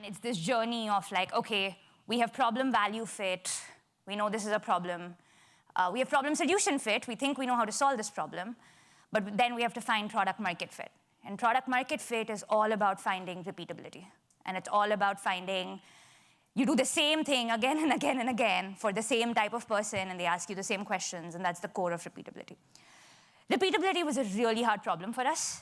it's this journey of like, okay, we have problem value fit. We know this is a problem. We have problem solution fit. We think we know how to solve this problem. But then we have to find product market fit. And product market fit is all about finding repeatability. And it's all about finding, you do the same thing again and again and again for the same type of person, and they ask you the same questions, and that's the core of repeatability. Repeatability was a really hard problem for us.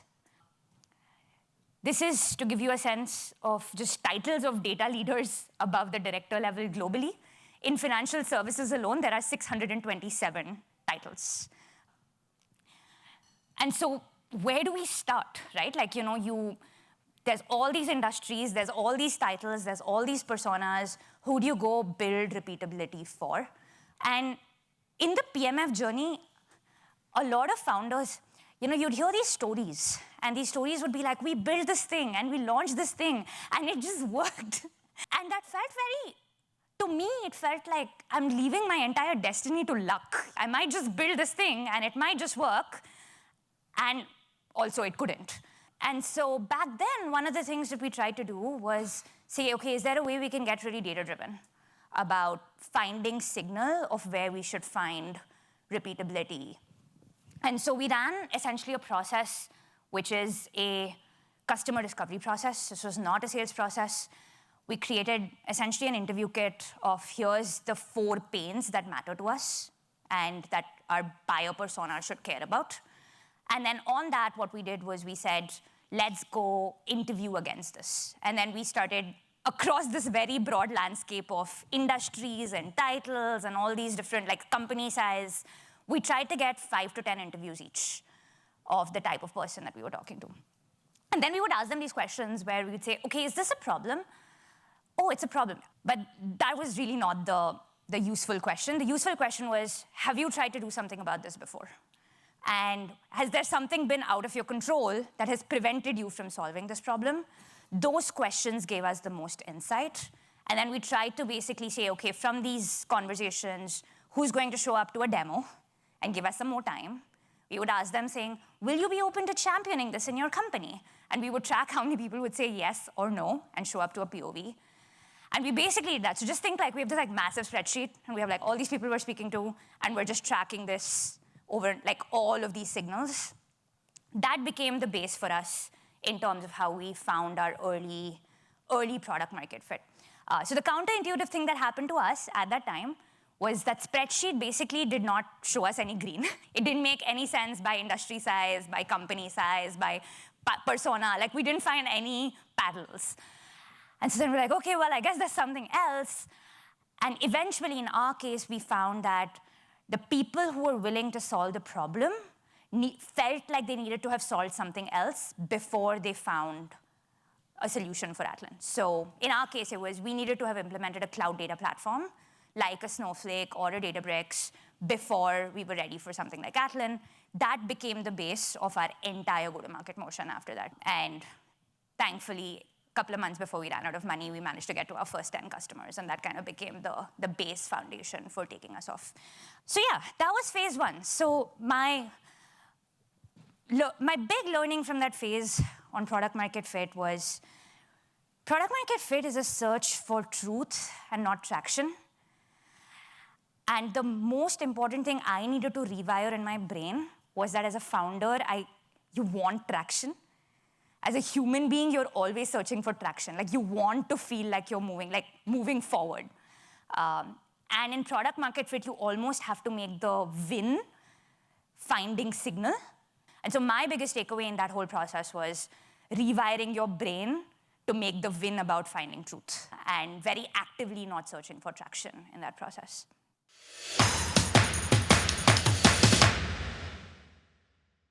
This is to give you a sense of just titles of data leaders above the director level globally. In financial services alone, there are 627 titles. And so where do we start, right? Like, there's all these industries, there's all these titles, there's all these personas. Who do you go build repeatability for? And in the PMF journey, a lot of founders, you'd hear these stories, and these stories would be like, we built this thing, and we launched this thing, and it just worked. And that felt to me, it felt like I'm leaving my entire destiny to luck. I might just build this thing, and it might just work, and also it couldn't. And so back then, one of the things that we tried to do was say, okay, is there a way we can get really data-driven about finding signal of where we should find repeatability? And so we ran essentially a process which is a customer discovery process. This was not a sales process. We created essentially an interview kit of here's the 4 pains that matter to us and that our buyer persona should care about. And then on that, what we did was we said, let's go interview against this. And then we started across this very broad landscape of industries and titles and all these different company size. We tried to get 5 to 10 interviews each of the type of person that we were talking to. And then we would ask them these questions where we would say, okay, is this a problem? Oh, it's a problem. But that was really not the useful question. The useful question was, have you tried to do something about this before? And has there something been out of your control that has prevented you from solving this problem? Those questions gave us the most insight. And then we tried to basically say, okay, from these conversations, who's going to show up to a demo and give us some more time? We would ask them saying, will you be open to championing this in your company? And we would track how many people would say yes or no and show up to a POV. And we basically did that. So just think we have this massive spreadsheet, and we have all these people we're speaking to, and we're just tracking this over all of these signals. That became the base for us in terms of how we found our early product market fit. So the counterintuitive thing that happened to us at that time was that spreadsheet basically did not show us any green. It didn't make any sense by industry size, by company size, by persona. We didn't find any parallels. And so then we're like, okay, well, I guess there's something else. And eventually, in our case, we found that the people who were willing to solve the problem felt like they needed to have solved something else before they found a solution for Atlan. So in our case, it was we needed to have implemented a cloud data platform like a Snowflake or a Databricks before we were ready for something like Atlan. That became the base of our entire go-to-market motion after that. And thankfully, a couple of months before we ran out of money, we managed to get to our first 10 customers, and that kind of became the base foundation for taking us off. So yeah, that was phase 1. So my big learning from that phase on product market fit was product market fit is a search for truth and not traction. And the most important thing I needed to rewire in my brain was that as a founder, you want traction. As a human being, you're always searching for traction. You want to feel like you're moving forward. And in product market fit, you almost have to make the win finding signal. And so my biggest takeaway in that whole process was rewiring your brain to make the win about finding truth and very actively not searching for traction in that process.